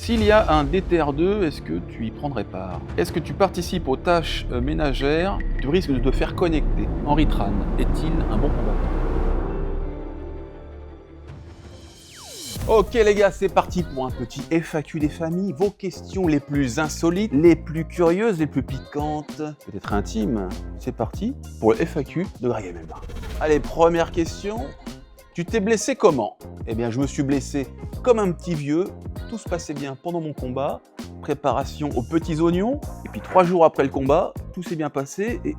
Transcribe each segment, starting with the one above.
S'il y a un DTR2, est-ce que tu y prendrais part? Est-ce que tu participes aux tâches ménagères? Tu risques de te faire connecter. Henri Tran est-il un bon combattant? Ok les gars, c'est parti pour un petit FAQ des familles, vos questions les plus insolites, les plus curieuses, les plus piquantes, peut-être intimes. C'est parti pour le FAQ de Greg MMA. Allez, première question. Tu t'es blessé comment? Eh bien, je me suis blessé comme un petit vieux. Tout se passait bien pendant mon combat. Préparation aux petits oignons. Et puis 3 jours après le combat, tout s'est bien passé. Et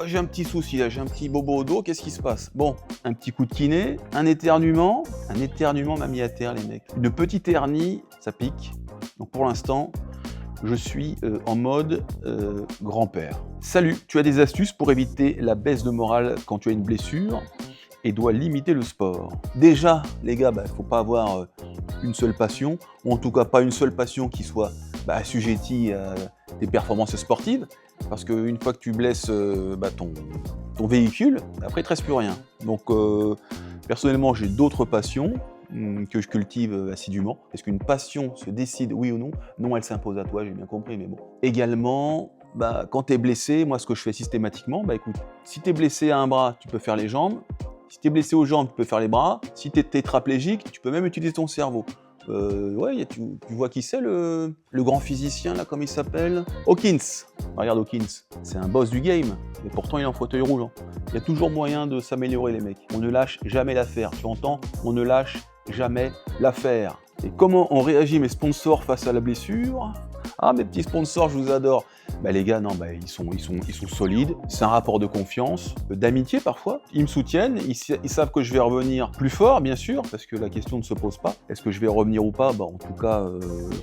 j'ai un petit souci là, j'ai un petit bobo au dos. Qu'est-ce qui se passe? Bon, un petit coup de kiné, un éternuement. Un éternuement m'a mis à terre, les mecs. Une petite hernie, ça pique. Donc pour l'instant, je suis en mode grand-père. Salut, tu as des astuces pour éviter la baisse de morale quand tu as une blessure et dois limiter le sport? Déjà, les gars, il ne faut pas avoir une seule passion, ou en tout cas pas une seule passion qui soit assujettie à des performances sportives, parce qu'une fois que tu blesses ton véhicule, après il ne te reste plus rien. Donc personnellement, j'ai d'autres passions que je cultive assidûment. Est-ce qu'une passion se décide oui ou non? Non, elle s'impose à toi, j'ai bien compris, mais bon. Également, quand tu es blessé, moi ce que je fais systématiquement, écoute, si tu es blessé à un bras, tu peux faire les jambes. Si tu es blessé aux jambes, tu peux faire les bras. Si tu es tétraplégique, tu peux même utiliser ton cerveau. Tu vois qui c'est le grand physicien, là, comme il s'appelle? Hawkins. Regarde Hawkins, c'est un boss du game, et pourtant il est en fauteuil roulant. Il y a toujours moyen de s'améliorer, les mecs. On ne lâche jamais l'affaire, tu entends? On ne lâche jamais l'affaire. Et comment on réagit, mes sponsors, face à la blessure? Ah, mes petits sponsors, je vous adore. Les gars, non, ils sont solides. C'est un rapport de confiance, d'amitié parfois. Ils me soutiennent, ils savent que je vais revenir plus fort, bien sûr, parce que la question ne se pose pas. Est-ce que je vais revenir ou pas? En tout cas,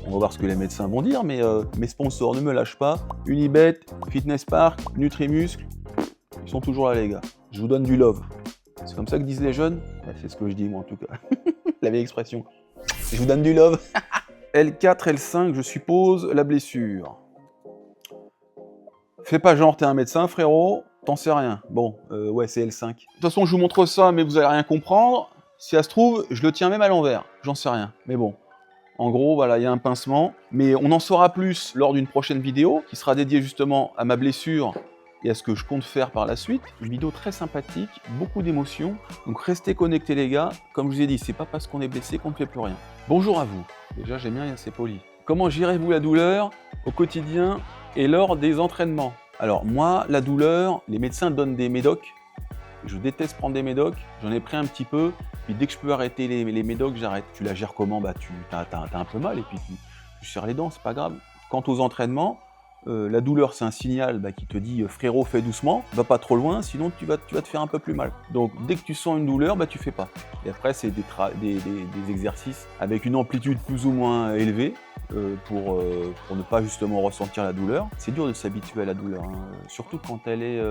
on va voir ce que les médecins vont dire, mais mes sponsors ne me lâchent pas. Unibet, Fitness Park, Nutrimuscle, ils sont toujours là, les gars. Je vous donne du love. C'est comme ça que disent les jeunes? C'est ce que je dis, moi, en tout cas. La vieille expression. Je vous donne du love. L4, L5, je suppose, la blessure. Fais pas genre t'es un médecin, frérot, t'en sais rien. Bon, ouais, c'est L5. De toute façon, je vous montre ça, mais vous allez rien comprendre. Si ça se trouve, je le tiens même à l'envers. J'en sais rien. Mais bon, en gros, voilà, il y a un pincement. Mais on en saura plus lors d'une prochaine vidéo, qui sera dédiée justement à ma blessure et à ce que je compte faire par la suite. Une vidéo très sympathique, beaucoup d'émotions. Donc restez connectés, les gars. Comme je vous ai dit, c'est pas parce qu'on est blessé qu'on ne fait plus rien. Bonjour à vous. Déjà, j'aime bien, c'est poli. Comment gérez-vous la douleur au quotidien et lors des entraînements? Alors moi, la douleur, les médecins donnent des médocs. Je déteste prendre des médocs. J'en ai pris un petit peu. Puis dès que je peux arrêter les médocs, j'arrête. Tu la gères comment? Tu as un peu mal et puis tu serres les dents, c'est pas grave. Quant aux entraînements, la douleur, c'est un signal qui te dit « frérot, fais doucement, va pas trop loin, sinon tu vas te faire un peu plus mal ». Donc dès que tu sens une douleur, tu fais pas. Et après, c'est des exercices avec une amplitude plus ou moins élevée pour ne pas justement ressentir la douleur. C'est dur de s'habituer à la douleur, surtout quand elle est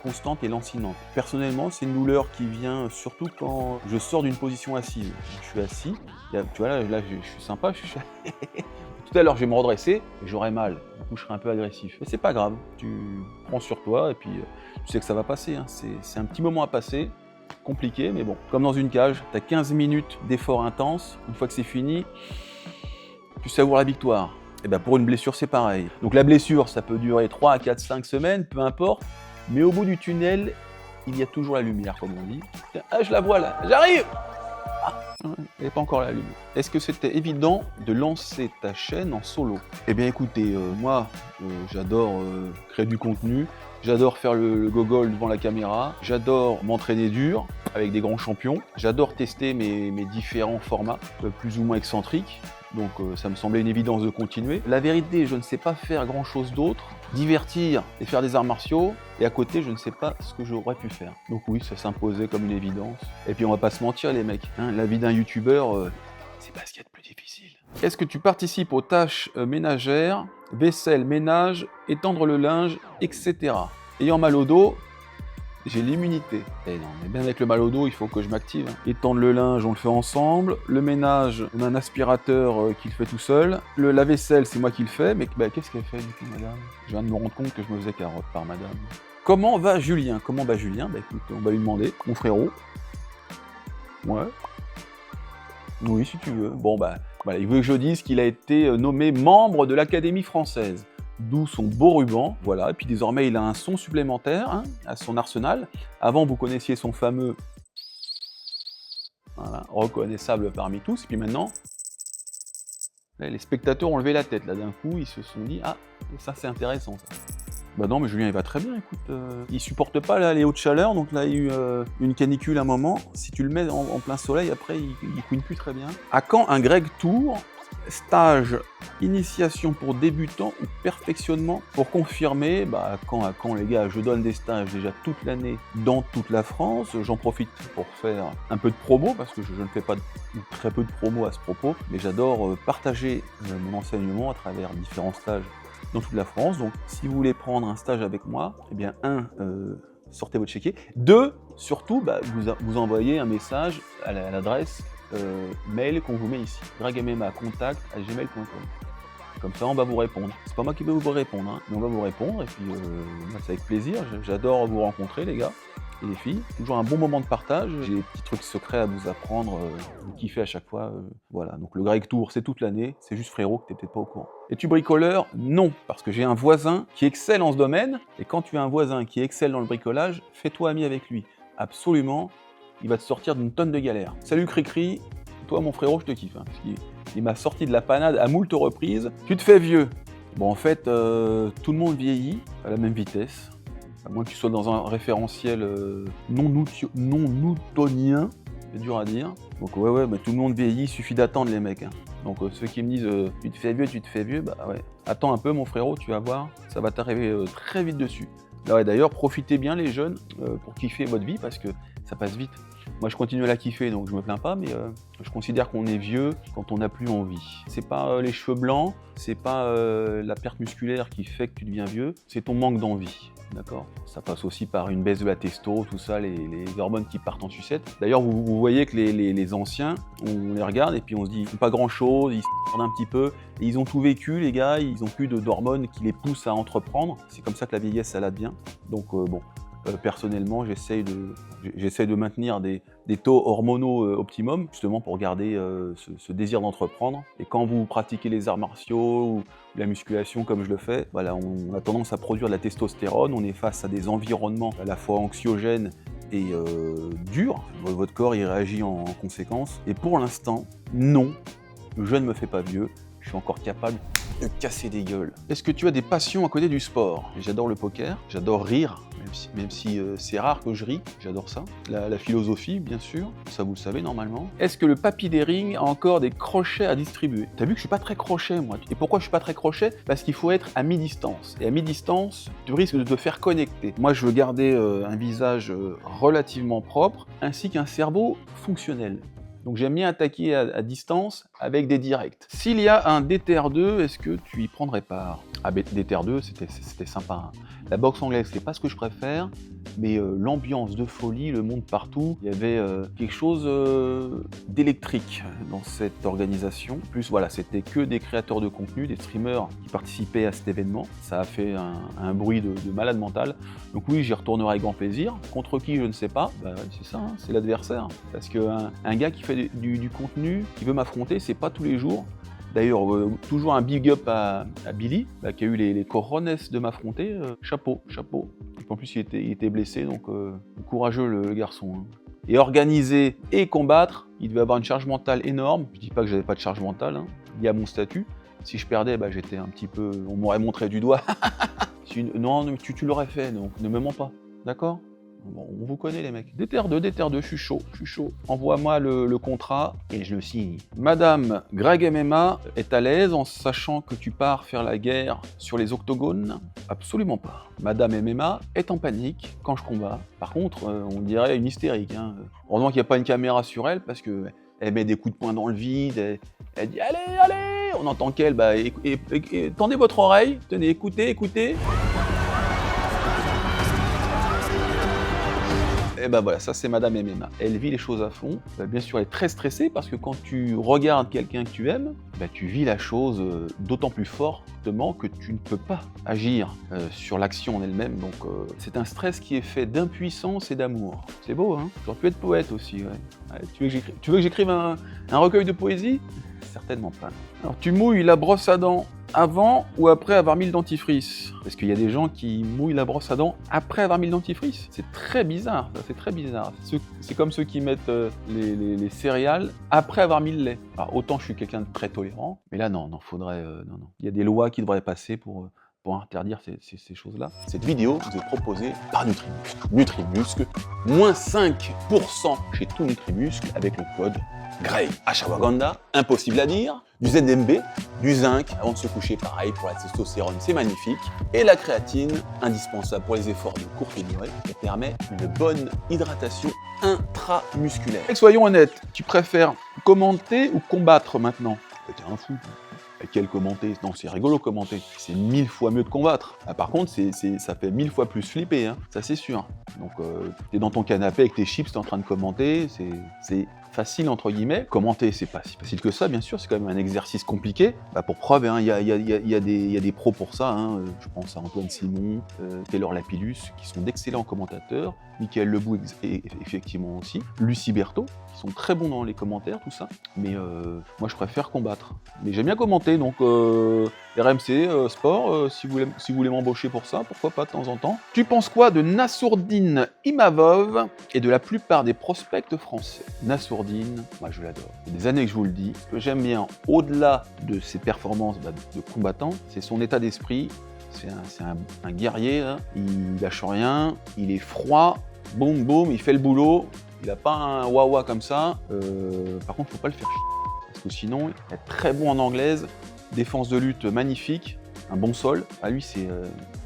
constante et lancinante. Personnellement, c'est une douleur qui vient surtout quand je sors d'une position assise. Je suis assis, tu vois là je suis sympa, tout à l'heure, je vais me redresser et j'aurai mal. Du coup, je serai un peu agressif. Mais c'est pas grave. Tu prends sur toi et puis tu sais que ça va passer. C'est un petit moment à passer. Compliqué, mais bon. Comme dans une cage, tu as 15 minutes d'effort intense. Une fois que c'est fini, tu savoures la victoire. Et pour une blessure, c'est pareil. Donc la blessure, ça peut durer 3 à 4, 5 semaines, peu importe. Mais au bout du tunnel, il y a toujours la lumière, comme on dit. Ah, je la vois là. J'arrive! Elle n'est pas encore la lune. Est-ce que c'était évident de lancer ta chaîne en solo? Eh bien écoutez, moi j'adore créer du contenu, j'adore faire le gogol devant la caméra, j'adore m'entraîner dur avec des grands champions, j'adore tester mes différents formats plus ou moins excentriques. Donc ça me semblait une évidence de continuer. La vérité, je ne sais pas faire grand chose d'autre, divertir et faire des arts martiaux, et à côté, je ne sais pas ce que j'aurais pu faire. Donc oui, ça s'imposait comme une évidence. Et puis on va pas se mentir, les mecs, la vie d'un youtubeur, c'est pas ce qu'il y a de plus difficile. Est-ce que tu participes aux tâches ménagères, vaisselle, ménage, étendre le linge, etc. Ayant mal au dos, j'ai l'immunité. Et non, mais même avec le mal au dos, il faut que je m'active. Étendre le linge, on le fait ensemble. Le ménage, on a un aspirateur qui le fait tout seul. La vaisselle, c'est moi qui le fais. Mais qu'est-ce qu'elle fait du coup, madame? Je viens de me rendre compte que je me faisais carotte par madame. Comment va Julien? Comment va Julien? Écoute, on va lui demander. Mon frérot. Ouais. Oui, si tu veux. Bon, bah, voilà, il veut que je dise qu'il a été nommé membre de l'Académie française. D'où son beau ruban, voilà. Et puis désormais, il a un son supplémentaire hein, à son arsenal. Avant, vous connaissiez son fameux, voilà, reconnaissable parmi tous. Et puis maintenant, là, les spectateurs ont levé la tête. Là, d'un coup, ils se sont dit, ah, ça c'est intéressant, ça. Bah non, mais Julien, il va très bien, écoute. Il supporte pas là, les hautes chaleurs, donc là, il y a eu une canicule à un moment. Si tu le mets en plein soleil, après, il couine plus très bien. À quand un Greg Tour, stage initiation pour débutants ou perfectionnement pour confirmer, à quand les gars, je donne des stages déjà toute l'année dans toute la France. J'en profite pour faire un peu de promo, parce que je ne fais pas très peu de promo à ce propos, mais j'adore partager mon enseignement à travers différents stages dans toute la France. Donc si vous voulez prendre un stage avec moi, eh bien sortez votre chéquier. 2, surtout, vous envoyez un message à l'adresse mail qu'on vous met ici, gregmma@gmail.com. Comme ça, on va vous répondre. C'est pas moi qui vais vous répondre, hein, mais on va vous répondre, et puis c'est avec plaisir. J'adore vous rencontrer, les gars et les filles. Toujours un bon moment de partage. J'ai des petits trucs secrets à vous apprendre, vous kiffez à chaque fois. Voilà, donc le Greg Tour, c'est toute l'année. C'est juste frérot que t'es peut-être pas au courant. Es-tu bricoleur? Non, parce que j'ai un voisin qui excelle en ce domaine, et quand tu as un voisin qui excelle dans le bricolage, fais-toi ami avec lui. Absolument, il va te sortir d'une tonne de galères. Salut Cricri, toi mon frérot, je te kiffe. Hein, parce qu'il m'a sorti de la panade à moult reprises. Tu te fais vieux. Bon, en fait, tout le monde vieillit à la même vitesse. À moins que tu sois dans un référentiel non newtonien, c'est dur à dire. Donc ouais, mais tout le monde vieillit, il suffit d'attendre les mecs. Hein. Donc ceux qui me disent tu te fais vieux, bah ouais. Attends un peu mon frérot, tu vas voir, ça va t'arriver très vite dessus. Ouais, d'ailleurs, profitez bien les jeunes pour kiffer votre vie, parce que ça passe vite. Moi, je continue à la kiffer, donc je me plains pas, mais je considère qu'on est vieux quand on n'a plus envie. C'est pas les cheveux blancs, c'est pas la perte musculaire qui fait que tu deviens vieux, c'est ton manque d'envie. D'accord. Ça passe aussi par une baisse de la testo, tout ça, les hormones qui partent en sucette. D'ailleurs, vous voyez que les anciens, on les regarde et puis on se dit, ils font pas grand-chose, ils se perdent un petit peu. Et ils ont tout vécu, les gars, ils ont plus d'hormones qui les poussent à entreprendre. C'est comme ça que la vieillesse, ça advient. Donc personnellement, j'essaye de maintenir des taux hormonaux optimum, justement pour garder ce désir d'entreprendre. Et quand vous pratiquez les arts martiaux ou la musculation comme je le fais, voilà, on a tendance à produire de la testostérone, on est face à des environnements à la fois anxiogènes et durs. Votre corps il réagit en conséquence. Et pour l'instant, non, je ne me fais pas vieux, je suis encore capable de casser des gueules. Est-ce que tu as des passions à côté du sport? J'adore le poker, j'adore rire, même si c'est rare que je ris, j'adore ça. La philosophie, bien sûr, ça vous le savez normalement. Est-ce que le papy des rings a encore des crochets à distribuer? T'as vu que je suis pas très crochet, moi. Et pourquoi je suis pas très crochet? Parce qu'il faut être à mi-distance. Et à mi-distance, tu risques de te faire connecter. Moi, je veux garder un visage relativement propre, ainsi qu'un cerveau fonctionnel. Donc j'aime bien attaquer à distance avec des directs. S'il y a un DTR2, est-ce que tu y prendrais part? Ah, DTR2, c'était sympa. Hein. La boxe anglaise, c'est pas ce que je préfère, mais l'ambiance de folie, le monde partout, il y avait quelque chose d'électrique dans cette organisation. En plus, voilà, c'était que des créateurs de contenu, des streamers qui participaient à cet événement. Ça a fait un bruit de malade mental. Donc oui, j'y retournerai avec grand plaisir. Contre qui, je ne sais pas. Bah, c'est ça, hein, c'est l'adversaire. Parce qu'un gars qui fait du contenu, qui veut m'affronter, c'est pas tous les jours. D'ailleurs, toujours un big up à Billy, qui a eu les cojones de m'affronter. Chapeau. Et en plus, il était blessé, donc courageux le garçon. Hein. Et organiser et combattre, il devait avoir une charge mentale énorme. Je dis pas que j'avais pas de charge mentale, hein, liée à mon statut. Si je perdais, j'étais un petit peu... On m'aurait montré du doigt. Non, tu l'aurais fait, donc ne me mens pas. D'accord ? Bon, on vous connaît les mecs. DTR2, je suis chaud. Envoie-moi le contrat et je le signe. Madame Greg MMA est à l'aise en sachant que tu pars faire la guerre sur les octogones? Absolument pas. Madame MMA est en panique quand je combats. Par contre, on dirait une hystérique. Hein. Heureusement qu'il n'y a pas une caméra sur elle parce que elle met des coups de poing dans le vide. Elle dit allez. On entend qu'elle, tendez votre oreille, tenez, écoutez. Et ben voilà, ça c'est Madame MMA. Elle vit les choses à fond. Bien sûr, elle est très stressée parce que quand tu regardes quelqu'un que tu aimes, tu vis la chose d'autant plus fortement que tu ne peux pas agir sur l'action en elle-même. Donc c'est un stress qui est fait d'impuissance et d'amour. C'est beau, hein? J'aurais pu être poète aussi, ouais. Ouais, tu veux que j'écrive un recueil de poésie? Certainement pas. Alors tu mouilles la brosse à dents avant ou après avoir mis le dentifrice? Parce qu'il y a des gens qui mouillent la brosse à dents après avoir mis le dentifrice. C'est très bizarre, ça, c'est très bizarre. C'est comme ceux qui mettent les céréales après avoir mis le lait. Alors, autant je suis quelqu'un de très tolérant, mais là non, faudrait... non. Il y a des lois qui devraient passer pour interdire ces choses-là. Cette vidéo vous est proposée par Nutrimuscle. Nutrimuscle, moins 5% chez tout Nutrimuscle avec le code GREY. Ashwagandha, impossible à dire, du ZMB, du zinc avant de se coucher, pareil pour la testostérone, c'est magnifique, et la créatine, indispensable pour les efforts de courte durée, qui permet une bonne hydratation intramusculaire. Et soyons honnêtes, tu préfères commenter ou combattre maintenant? T'es un fou. Quel commenter? Non, c'est rigolo commenter. C'est 1000 fois mieux de combattre. Ah, par contre, ça fait 1000 fois plus flipper, hein. Ça c'est sûr. Donc, t'es dans ton canapé avec tes chips, t'es en train de commenter, c'est facile entre guillemets. Commenter, c'est pas si facile que ça, bien sûr, c'est quand même un exercice compliqué. Pour preuve, il y a des pros pour ça, hein. Je pense à Antoine Simon, Taylor Lapillus, qui sont d'excellents commentateurs, Michael Lebou effectivement aussi, Lucie Berthaud, qui sont très bons dans les commentaires, tout ça. Mais moi, je préfère combattre. Mais j'aime bien commenter, donc RMC Sport, si vous voulez m'embaucher pour ça, pourquoi pas de temps en temps. Tu penses quoi de Nassourdine Imavov et de la plupart des prospects français? Nassourdine, moi je l'adore. Il y a des années que je vous le dis. Ce que j'aime bien, au-delà de ses performances de combattant, c'est son état d'esprit. C'est un guerrier, là. Il lâche rien, il est froid, boum boum, il fait le boulot. Il n'a pas un wawa comme ça. Par contre, faut pas le faire chier. Parce que sinon, il est très bon en anglaise, défense de lutte magnifique, un bon sol. À lui, c'est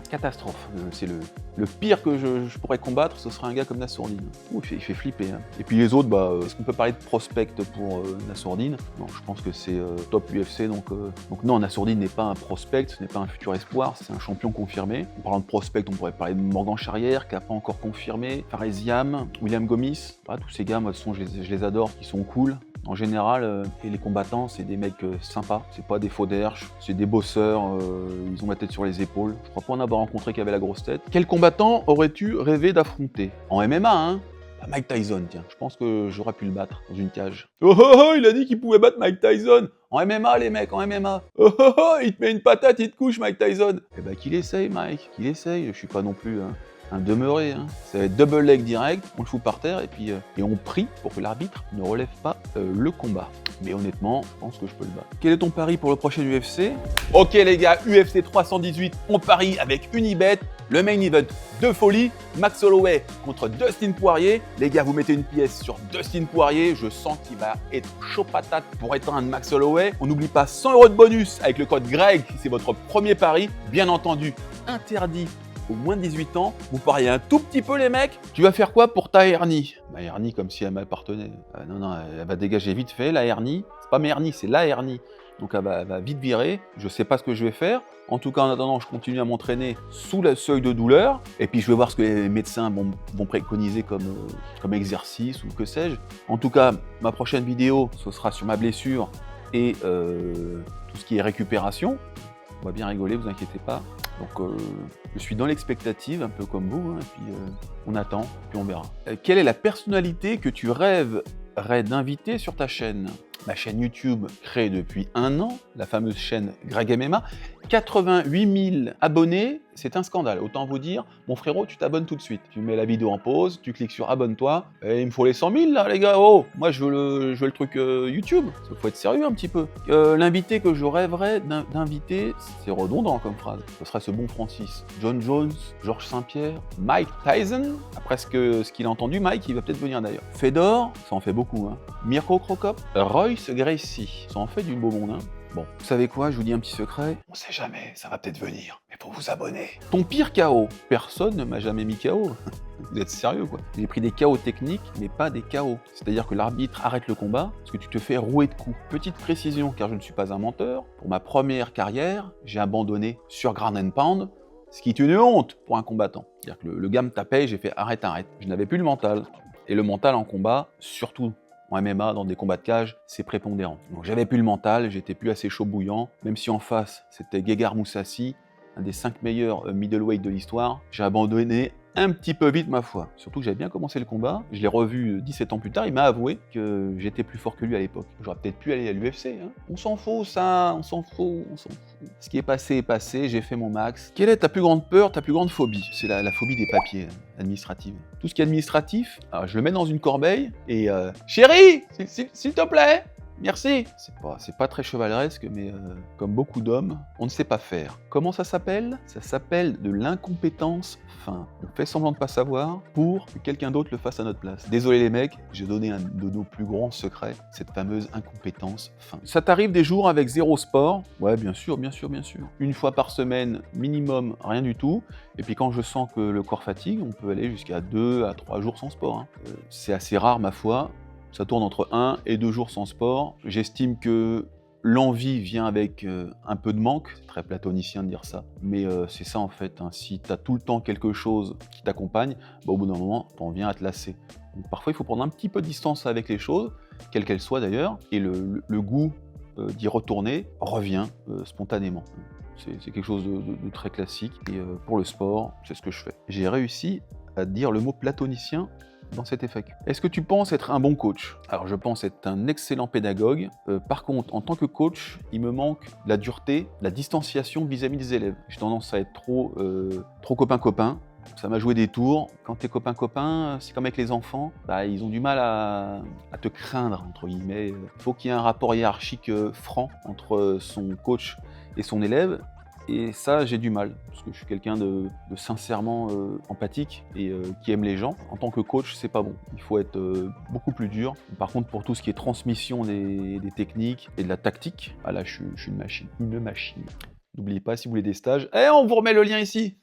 catastrophe. C'est le pire que je pourrais combattre, ce serait un gars comme Nassourdine. Ouh, il fait flipper, hein. Et puis les autres, est-ce qu'on peut parler de prospect pour Nassourdine? Non, je pense que c'est top UFC, donc non, Nassourdine n'est pas un prospect, ce n'est pas un futur espoir, c'est un champion confirmé. En parlant de prospect, on pourrait parler de Morgan Charrière, qui n'a pas encore confirmé, Faresiam, William Gomis, tous ces gars, moi, de toute façon, je les adore, qui sont cool. En général, et les combattants, c'est des mecs sympas, c'est pas des faux derches, c'est des bosseurs, ils ont la tête sur les épaules. Je crois pas en avoir rencontré qui avait la grosse tête. Quel combattant aurais-tu rêvé d'affronter? En MMA, hein? Mike Tyson, tiens, je pense que j'aurais pu le battre dans une cage. Oh, il a dit qu'il pouvait battre Mike Tyson! En MMA, les mecs, en MMA! Oh, il te met une patate, il te couche, Mike Tyson! Eh qu'il essaye, Mike, qu'il essaye, je suis pas non plus... un demeuré, hein. Ça va être double leg direct, on le fout par terre et on prie pour que l'arbitre ne relève pas le combat. Mais honnêtement, je pense que je peux le battre. Quel est ton pari pour le prochain UFC? Ok les gars, UFC 318, on parie avec Unibet, le main event de folie, Max Holloway contre Dustin Poirier. Les gars, vous mettez une pièce sur Dustin Poirier, je sens qu'il va être chaud patate pour éteindre Max Holloway. On n'oublie pas 100 € de bonus avec le code GREG si c'est votre premier pari. Bien entendu, interdit au moins de 18 ans, vous pariez un tout petit peu les mecs. Tu vas faire quoi pour ta hernie? Ma hernie comme si elle m'appartenait. Non, elle va dégager vite fait, la hernie. C'est pas ma hernie, c'est la hernie. Donc elle va vite virer, je sais pas ce que je vais faire. En tout cas, en attendant, je continue à m'entraîner sous le seuil de douleur. Et puis je vais voir ce que les médecins vont préconiser comme exercice ou que sais-je. En tout cas, ma prochaine vidéo, ce sera sur ma blessure et tout ce qui est récupération. On va bien rigoler, vous inquiétez pas. Donc je suis dans l'expectative, un peu comme vous, hein, et puis on attend, puis on verra. Quelle est la personnalité que tu rêverais d'inviter sur ta chaîne? Ma chaîne YouTube, créée depuis 1 an, la fameuse chaîne Greg MMA, 88 000 abonnés, c'est un scandale. Autant vous dire, mon frérot, tu t'abonnes tout de suite. Tu mets la vidéo en pause, tu cliques sur abonne-toi, et il me faut les 100 000 là, les gars. Oh, moi je veux le truc YouTube. Il faut être sérieux un petit peu. L'invité que je rêverais d'inviter, c'est redondant comme phrase. Ce serait ce bon Francis. John Jones, Georges Saint-Pierre, Mike Tyson. Après ce qu'il a entendu, Mike, il va peut-être venir d'ailleurs. Fedor, ça en fait beaucoup, hein. Mirko Cro Cop, Royce Gracie, ça en fait du beau monde, hein. Bon, vous savez quoi, je vous dis un petit secret. On sait jamais, ça va peut-être venir, mais faut vous abonner. Ton pire KO, personne ne m'a jamais mis KO. Vous êtes sérieux quoi? J'ai pris des KO techniques, mais pas des KO. C'est-à-dire que l'arbitre arrête le combat parce que tu te fais rouer de coups. Petite précision, car je ne suis pas un menteur, pour ma première carrière, j'ai abandonné sur Ground and Pound, ce qui est une honte pour un combattant. C'est-à-dire que le gars me tapait et j'ai fait arrête. Je n'avais plus le mental. Et le mental en combat, surtout en MMA, dans des combats de cage, c'est prépondérant. Donc j'avais plus le mental, j'étais plus assez chaud bouillant, même si en face, c'était Gegard Mousasi, un des 5 meilleurs middleweight de l'histoire, j'ai abandonné un petit peu vite ma foi. Surtout que j'avais bien commencé le combat, je l'ai revu 17 ans plus tard, il m'a avoué que j'étais plus fort que lui à l'époque. J'aurais peut-être pu aller à l'UFC, hein. On s'en fout ça, on s'en fout. Ce qui est passé, j'ai fait mon max. Quelle est ta plus grande peur, ta plus grande phobie? C'est la phobie des papiers administratifs. Tout ce qui est administratif, alors je le mets dans une corbeille et chérie, s'il te plaît, merci. C'est pas très chevaleresque, mais comme beaucoup d'hommes, on ne sait pas faire. Comment ça s'appelle? Ça s'appelle de l'incompétence fin. On fait semblant de pas savoir pour que quelqu'un d'autre le fasse à notre place. Désolé les mecs, j'ai donné un de nos plus grands secrets, cette fameuse incompétence fin. Ça t'arrive des jours avec 0 sport? Ouais, bien sûr. Une fois par semaine, minimum, rien du tout. Et puis quand je sens que le corps fatigue, on peut aller jusqu'à 2 à 3 jours sans sport, hein. C'est assez rare ma foi. Ça tourne entre 1 et 2 jours sans sport. J'estime que l'envie vient avec un peu de manque. C'est très platonicien de dire ça. Mais c'est ça en fait, hein. Si tu as tout le temps quelque chose qui t'accompagne, au bout d'un moment, t'en viens à te lasser. Donc, parfois, il faut prendre un petit peu de distance avec les choses, quelles qu'elles soient d'ailleurs, et le goût d'y retourner revient spontanément. C'est quelque chose de très classique. Et pour le sport, c'est ce que je fais. J'ai réussi à dire le mot platonicien dans cette FAQ. Est-ce que tu penses être un bon coach? Alors je pense être un excellent pédagogue. Par contre, en tant que coach, il me manque de la dureté, de la distanciation vis-à-vis des élèves. J'ai tendance à être trop copain-copain. Ça m'a joué des tours. Quand t'es copain-copain, c'est comme avec les enfants, ils ont du mal à te craindre, entre guillemets. Il faut qu'il y ait un rapport hiérarchique franc entre son coach et son élève. Et ça, j'ai du mal, parce que je suis quelqu'un de sincèrement empathique et qui aime les gens. En tant que coach, c'est pas bon. Il faut être beaucoup plus dur. Par contre, pour tout ce qui est transmission des techniques et de la tactique, là, je suis une machine. N'oubliez pas, si vous voulez des stages, on vous remet le lien ici.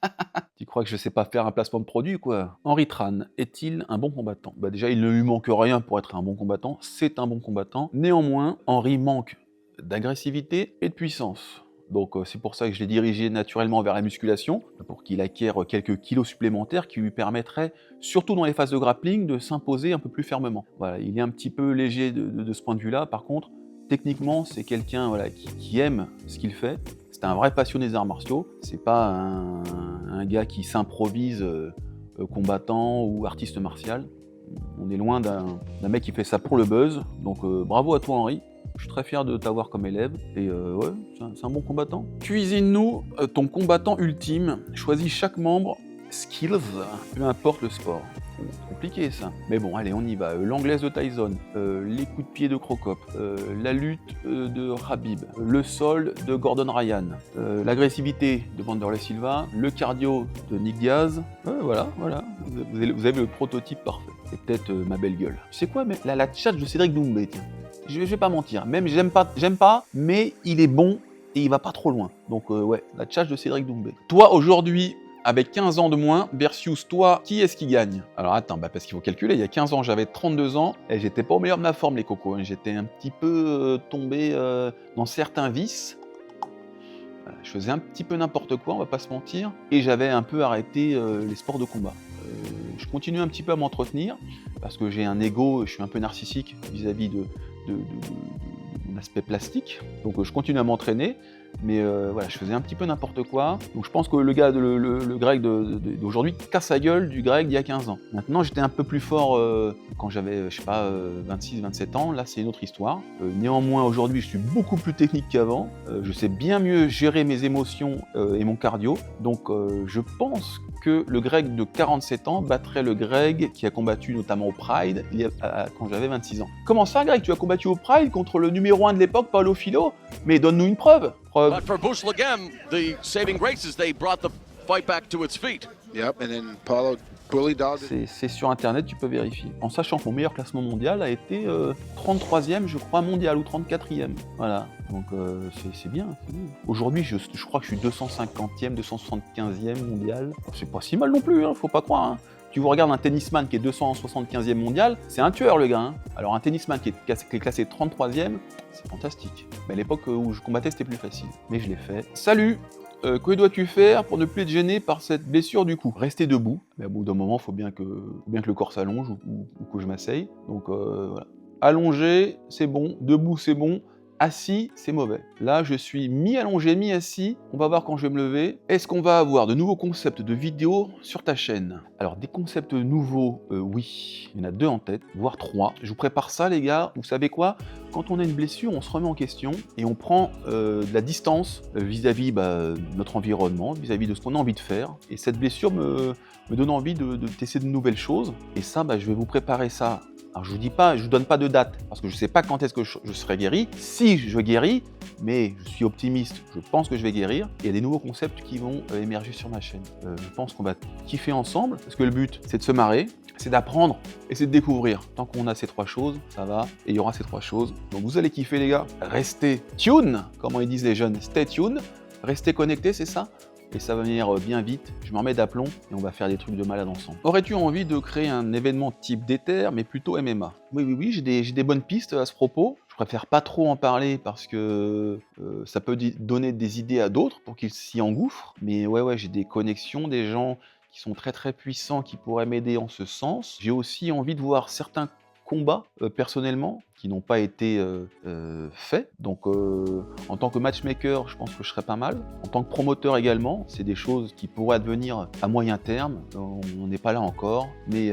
Tu crois que je sais pas faire un placement de produit, quoi? Henry Tran est-il un bon combattant? Déjà, il ne lui manque rien pour être un bon combattant. C'est un bon combattant. Néanmoins, Henry manque d'agressivité et de puissance. Donc c'est pour ça que je l'ai dirigé naturellement vers la musculation, pour qu'il acquiert quelques kilos supplémentaires qui lui permettraient, surtout dans les phases de grappling, de s'imposer un peu plus fermement. Voilà, il est un petit peu léger de ce point de vue-là. Par contre, techniquement, c'est quelqu'un qui aime ce qu'il fait. C'est un vrai passionné des arts martiaux. C'est pas un gars qui s'improvise combattant ou artiste martial. On est loin d'un mec qui fait ça pour le buzz. Donc bravo à toi Henry. Je suis très fier de t'avoir comme élève, et ouais, c'est un bon combattant. Cuisine-nous ton combattant ultime, choisis chaque membre, skills, peu importe le sport. Compliqué ça. Mais bon, allez, on y va. L'anglaise de Tyson, les coups de pied de Crocop, la lutte de Khabib, le sol de Gordon Ryan, l'agressivité de Wanderlei Silva, le cardio de Nick Diaz. Voilà. Vous avez le prototype parfait. Et peut-être ma belle gueule. Tu sais quoi, mais la tchatche de Cédric Doumbé, tiens. Je vais pas mentir, même j'aime pas, mais il est bon et il va pas trop loin. Donc ouais, la tchatche de Cédric Doumbé. Toi, aujourd'hui, avec 15 ans de moins, versus toi, qui est-ce qui gagne? Alors attends, parce qu'il faut calculer, il y a 15 ans, j'avais 32 ans, et j'étais pas au meilleur de ma forme, les cocos. J'étais un petit peu tombé dans certains vices. Voilà, je faisais un petit peu n'importe quoi, on va pas se mentir, et j'avais un peu arrêté les sports de combat. Je continue un petit peu à m'entretenir, parce que j'ai un ego, je suis un peu narcissique vis-à-vis de mon aspect plastique, donc je continue à m'entraîner, mais voilà, je faisais un petit peu n'importe quoi, donc je pense que le gars, le grec d'aujourd'hui casse la gueule du grec d'il y a 15 ans. Maintenant, j'étais un peu plus fort quand j'avais, je sais pas, 26, 27 ans, là c'est une autre histoire. Néanmoins, aujourd'hui, je suis beaucoup plus technique qu'avant, je sais bien mieux gérer mes émotions et mon cardio, donc je pense que le Greg de 47 ans battrait le Greg qui a combattu notamment au Pride quand j'avais 26 ans. Comment ça, Greg, tu as combattu au Pride contre le numéro 1 de l'époque, Paulo Filho? Mais donne-nous une preuve. But for Bush Legem, the saving graces, they brought the fight back to its feet. Yep, and then Paulo bully dogged it. C'est sur internet, tu peux vérifier. En sachant que mon meilleur classement mondial a été 33e, je crois, mondial, ou 34e. Voilà, donc c'est bien. Aujourd'hui, je crois que je suis 250e, 275e mondial. C'est pas si mal non plus, faut pas croire. Tu vous regardes un tennisman qui est 275e mondial, c'est un tueur le gars. Alors un tennisman qui est classé 33e, c'est fantastique. Mais à l'époque où je combattais, c'était plus facile. Mais je l'ai fait. Salut! Que dois-tu faire pour ne plus être gêné par cette blessure du cou? Rester debout. Mais au bout d'un moment, il faut bien que le corps s'allonge ou que je m'asseye. Donc voilà. Allongé, c'est bon. Debout, c'est bon. Assis, c'est mauvais. Là, je suis mi-allongé, mi-assis. On va voir quand je vais me lever. Est-ce qu'on va avoir de nouveaux concepts de vidéos sur ta chaîne? Alors, des concepts nouveaux, oui. Il y en a 2 en tête, voire 3. Je vous prépare ça, les gars. Vous savez quoi? Quand on a une blessure, on se remet en question et on prend de la distance vis-à-vis de notre environnement, vis-à-vis de ce qu'on a envie de faire. Et cette blessure me donne envie de tester de nouvelles choses. Et ça, je vais vous préparer ça. Alors je vous donne pas de date, parce que je ne sais pas quand est-ce que je serai guéri. Si je guéris, mais je suis optimiste, je pense que je vais guérir. Il y a des nouveaux concepts qui vont émerger sur ma chaîne. Je pense qu'on va kiffer ensemble, parce que le but, c'est de se marrer, c'est d'apprendre et c'est de découvrir. Tant qu'on a ces 3 choses, ça va, et il y aura ces 3 choses. Donc vous allez kiffer, les gars. Restez tune, comment ils disent les jeunes, stay tune. Restez connectés, c'est ça? Et ça va venir bien vite, je me remets d'aplomb et on va faire des trucs de malade ensemble. Aurais-tu envie de créer un événement type d'éther, mais plutôt MMA? Oui, j'ai des bonnes pistes à ce propos. Je préfère pas trop en parler parce que ça peut donner des idées à d'autres pour qu'ils s'y engouffrent. Mais ouais, j'ai des connexions, des gens qui sont très très puissants qui pourraient m'aider en ce sens. J'ai aussi envie de voir certains combats personnellement qui n'ont pas été faits. Donc en tant que matchmaker, je pense que je serais pas mal. En tant que promoteur également, c'est des choses qui pourraient advenir à moyen terme. On n'est pas là encore. Mais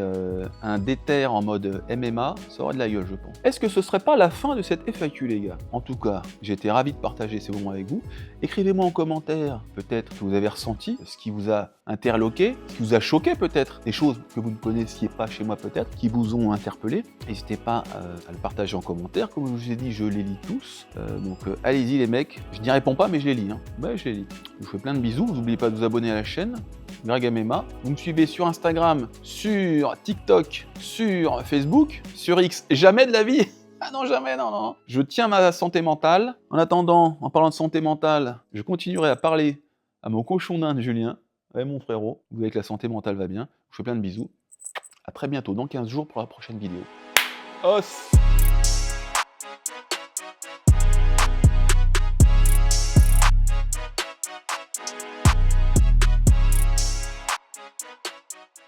un déter en mode MMA, ça aurait de la gueule, je pense. Est-ce que ce serait pas la fin de cette FAQ, les gars? En tout cas, j'ai été ravi de partager ces moments avec vous. Écrivez-moi en commentaire, peut-être, que vous avez ressenti, ce qui vous a interloqué, ce qui vous a choqué peut-être, des choses que vous ne connaissiez pas chez moi peut-être, qui vous ont interpellé. N'hésitez pas à le partager en commentaire, comme je vous ai dit, je les lis tous. Donc allez-y les mecs, je n'y réponds pas mais je les lis. Ouais, je les lis. Je vous fais plein de bisous, n'oubliez pas de vous abonner à la chaîne, Greg MMA. Vous me suivez sur Instagram, sur TikTok, sur Facebook, sur X, jamais de la vie. Ah non, jamais, non. Je tiens ma santé mentale. En attendant, en parlant de santé mentale, je continuerai à parler à mon cochon d'Inde Julien, ouais, mon frérot. Vous voyez que la santé mentale va bien. Je vous fais plein de bisous. À très bientôt, dans 15 jours pour la prochaine vidéo. Os!